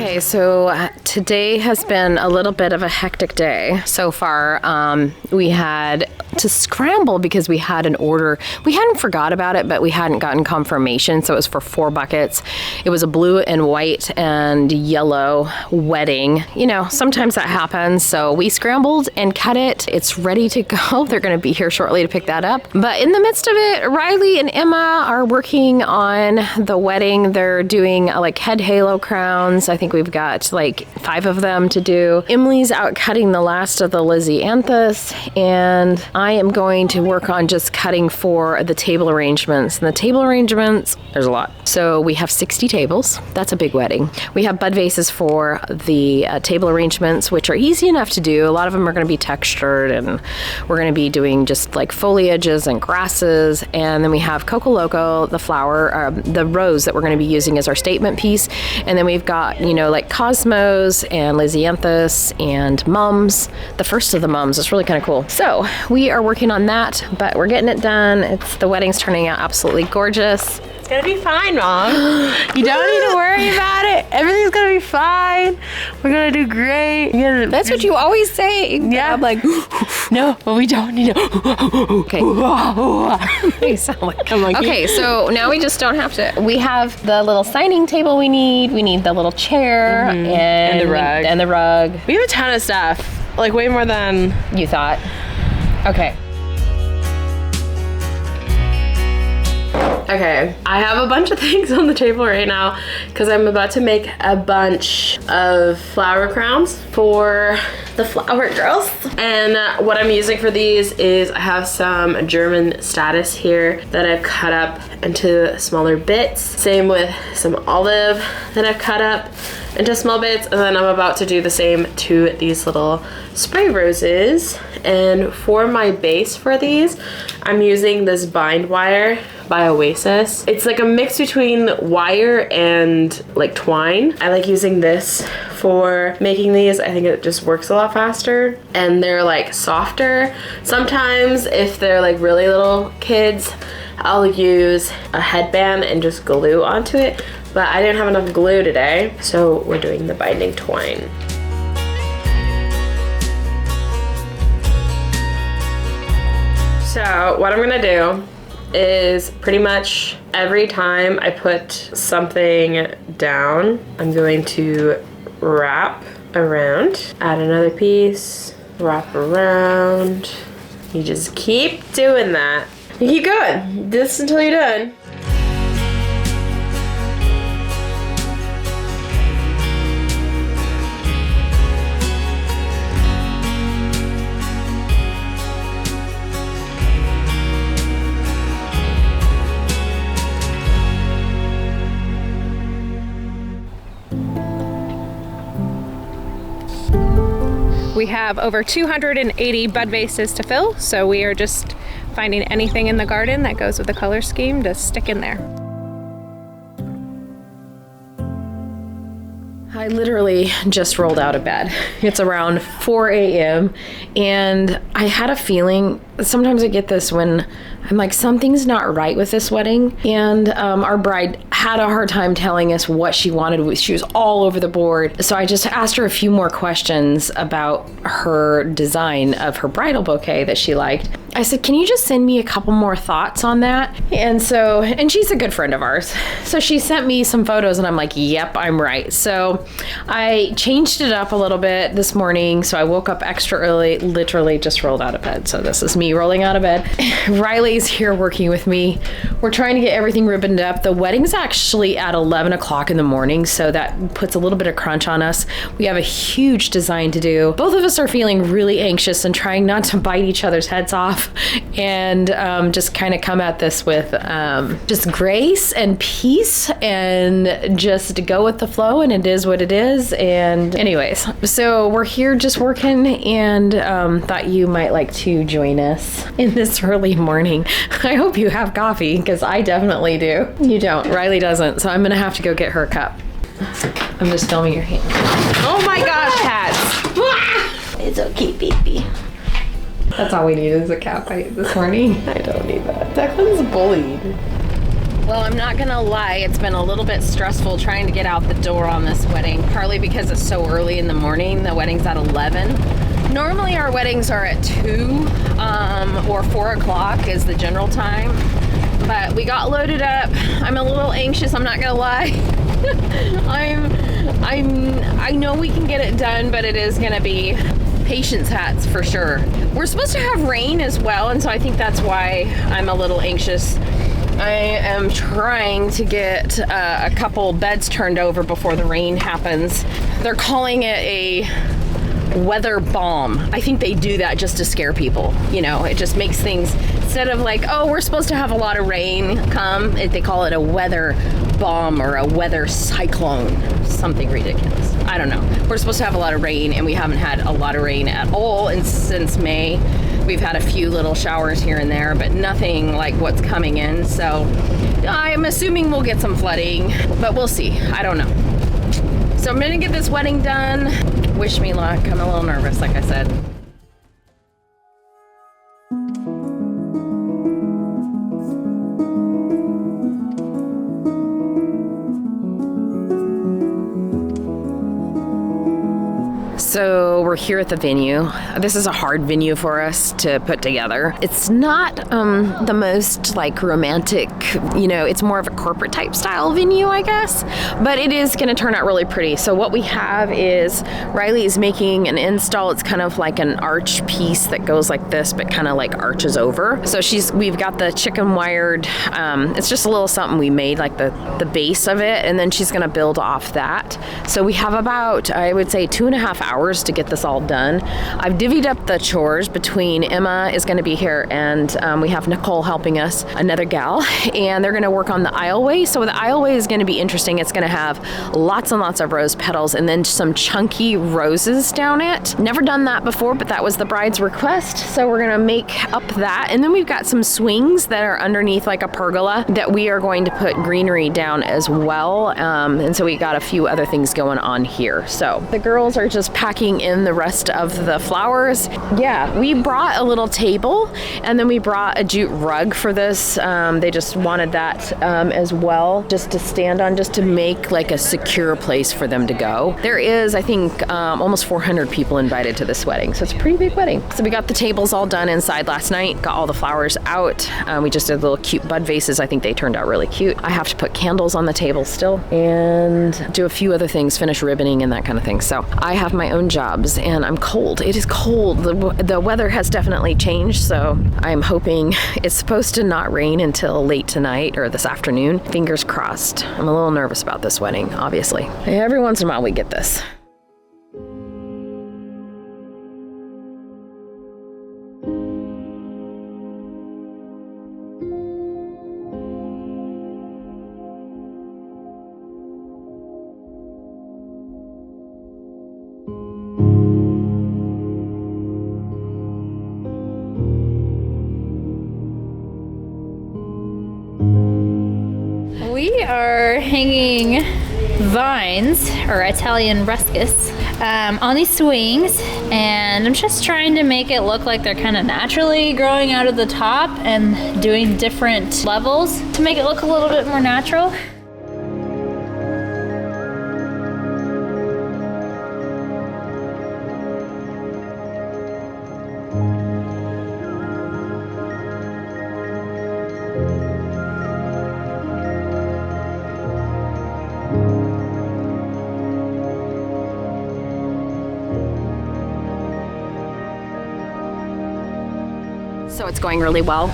Okay, so today has been a little bit of a hectic day so far. We had to scramble because we had an order. We hadn't forgot about it, but we hadn't gotten confirmation, so it was for 4 buckets. It was a blue and white and yellow wedding. You know, sometimes that happens, so we scrambled and cut it. It's ready to go. They're going to be here shortly to pick that up. But in the midst of it, Riley and Emma are working on the wedding. They're doing like head halo crowns. I think we've got like 5 of them to do. Emily's out cutting the last of the Lisianthus, and I am going to work on just cutting for the table arrangements. And the table arrangements, there's a lot. So we have 60 tables. That's a big wedding. We have bud vases for the table arrangements, which are easy enough to do. A lot of them are going to be textured, and we're going to be doing just like foliages and grasses. And then we have Coco Loco, the flower, the rose that we're going to be using as our statement piece. And then we've got, you know, like Cosmos and Lisianthus and mums. The first of the mums is really kind of cool. So we are working on that, but we're getting it done. The wedding's turning out absolutely gorgeous. It's gonna be fine, Mom. You don't need to worry about it. Everything's gonna be fine. We're gonna do great. That's what you always say. Yeah. I'm like, no, but we don't need to. Okay. You sound like a monkey. Okay, so now we just don't have to. We have the little signing table we need. We need the little chair and the rug. And the rug. We have a ton of stuff. Like way more than you thought. Okay. Okay, I have a bunch of things on the table right now because I'm about to make a bunch of flower crowns for the flower girls. And what I'm using for these is I have some German statice here that I've cut up into smaller bits. Same with some olive that I've cut up into small bits, and then I'm about to do the same to these little spray roses. And for my base for these, I'm using this bind wire by Oasis. It's like a mix between wire and like twine. I like using this for making these. I think it just works a lot faster, and they're like softer. Sometimes if they're like really little kids, I'll use a headband and just glue onto it, but I didn't have enough glue today, so we're doing the binding twine. So what I'm gonna do is pretty much every time I put something down, I'm going to wrap around, add another piece, wrap around. You just keep doing that. You keep going, just until you're done. We have over 280 bud vases to fill, so we are just finding anything in the garden that goes with the color scheme to stick in there. I literally just rolled out of bed. It's around 4 a.m. and I had a feeling, sometimes I get this when I'm like, something's not right with this wedding. And our bride had a hard time telling us what she wanted. She was all over the board. So I just asked her a few more questions about her design of her bridal bouquet that she liked. I said, can you just send me a couple more thoughts on that? And she's a good friend of ours. So she sent me some photos and I'm like, yep, I'm right. So I changed it up a little bit this morning. So I woke up extra early, literally just rolled out of bed. So this is me rolling out of bed. Riley's here working with me. We're trying to get everything ribboned up. The wedding's actually at 11 o'clock in the morning. So that puts a little bit of crunch on us. We have a huge design to do. Both of us are feeling really anxious and trying not to bite each other's heads off. And just kind of come at this with just grace and peace and just go with the flow, and it is what it is. And anyways, so we're here just working, and thought you might like to join us in this early morning. I hope you have coffee, because I definitely do. You don't. Riley doesn't, so I'm gonna have to go get her a cup. I'm just filming your hand. Oh my gosh, cats! It's okay, baby. That's all we need is a cat fight this morning. I don't need that. Declan's bullied. Well, I'm not gonna lie, it's been a little bit stressful trying to get out the door on this wedding, partly because it's so early in the morning. The wedding's at 11. Normally our weddings are at 2 or 4 o'clock is the general time, but we got loaded up. I'm a little anxious, I'm not gonna lie. I know we can get it done, but it is gonna be patience hats for sure. We're supposed to have rain as well, and so I think that's why I'm a little anxious. I am trying to get a couple beds turned over before the rain happens. They're calling it a weather bomb. I think they do that just to scare people. You know, it just makes things, instead of like, oh, we're supposed to have a lot of rain come, they call it a weather bomb or a weather cyclone. Something ridiculous. I don't know. We're supposed to have a lot of rain, and we haven't had a lot of rain at all since May. We've had a few little showers here and there, but nothing like what's coming in. So I'm assuming we'll get some flooding, but we'll see. I don't know. So I'm gonna get this wedding done. Wish me luck. I'm a little nervous, like I said. So we're here at the venue. This is a hard venue for us to put together. It's not the most like romantic, you know, it's more of a corporate type style venue, I guess, but it is going to turn out really pretty. So what we have is Riley is making an install. It's kind of like an arch piece that goes like this, but kind of like arches over. So we've got the chicken wired, it's just a little something we made, like the base of it, and then she's going to build off that. So we have about, I would say, 2.5 hours to get this all done. I've divvied up the chores between Emma is going to be here, and we have Nicole helping us, another gal, and they're going to work on the aisleway. So the aisleway is going to be interesting. It's going to have lots and lots of rose petals and then some chunky roses down it. Never done that before, but that was the bride's request. So we're going to make up that. And then we've got some swings that are underneath like a pergola that we are going to put greenery down as well. And so we got a few other things going on here. So the girls are just packing in the rest of the flowers. Yeah, we brought a little table, and then we brought a jute rug for this. They just wanted that as well, just to stand on, just to make like a secure place for them to go. There is, I think, almost 400 people invited to this wedding, so it's a pretty big wedding. So we got the tables all done inside last night, got all the flowers out. We just did little cute bud vases. I think they turned out really cute. I have to put candles on the table still and do a few other things, finish ribboning and that kind of thing. So I have my own jobs, and I'm cold. It is cold. The weather has definitely changed, so I'm hoping it's supposed to not rain until late tonight or this afternoon. Fingers crossed. I'm a little nervous about this wedding, obviously. Every once in a while we get this. We are hanging vines, or Italian ruscus, on these swings, and I'm just trying to make it look like they're kind of naturally growing out of the top and doing different levels to make it look a little bit more natural. So it's going really well.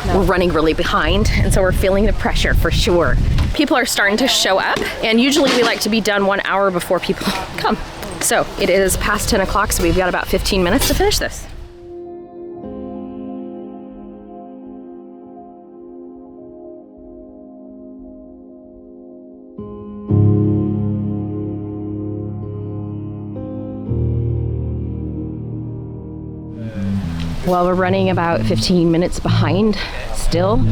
We're running really behind, and so we're feeling the pressure for sure. People are starting to show up, and usually we like to be done 1 hour before people come. So it is past 10 o'clock, so we've got about 15 minutes to finish this. Well, we're running about 15 minutes behind still.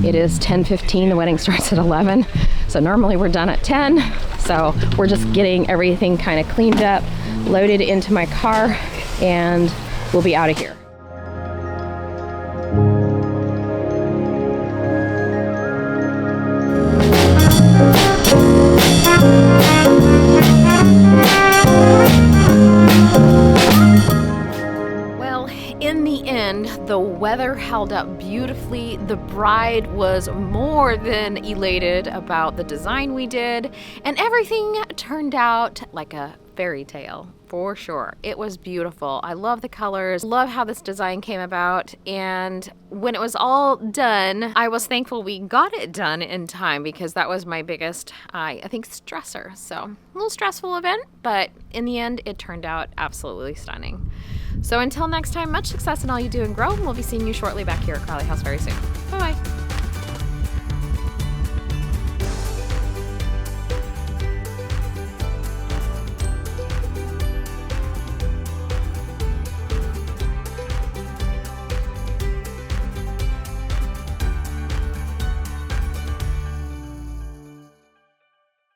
It is 10:15, the wedding starts at 11. So normally we're done at 10. So we're just getting everything kind of cleaned up, loaded into my car, and we'll be out of here. weather held up beautifully. The bride was more than elated about the design we did, and everything turned out like a fairy tale for sure. It was beautiful. I love the colors, love how this design came about, and when it was all done, I was thankful we got it done in time because that was my biggest, I think, stressor. So a little stressful event, but in the end, it turned out absolutely stunning. So until next time, much success in all you do and grow, and we'll be seeing you shortly back here at Crowley House very soon. Bye-bye.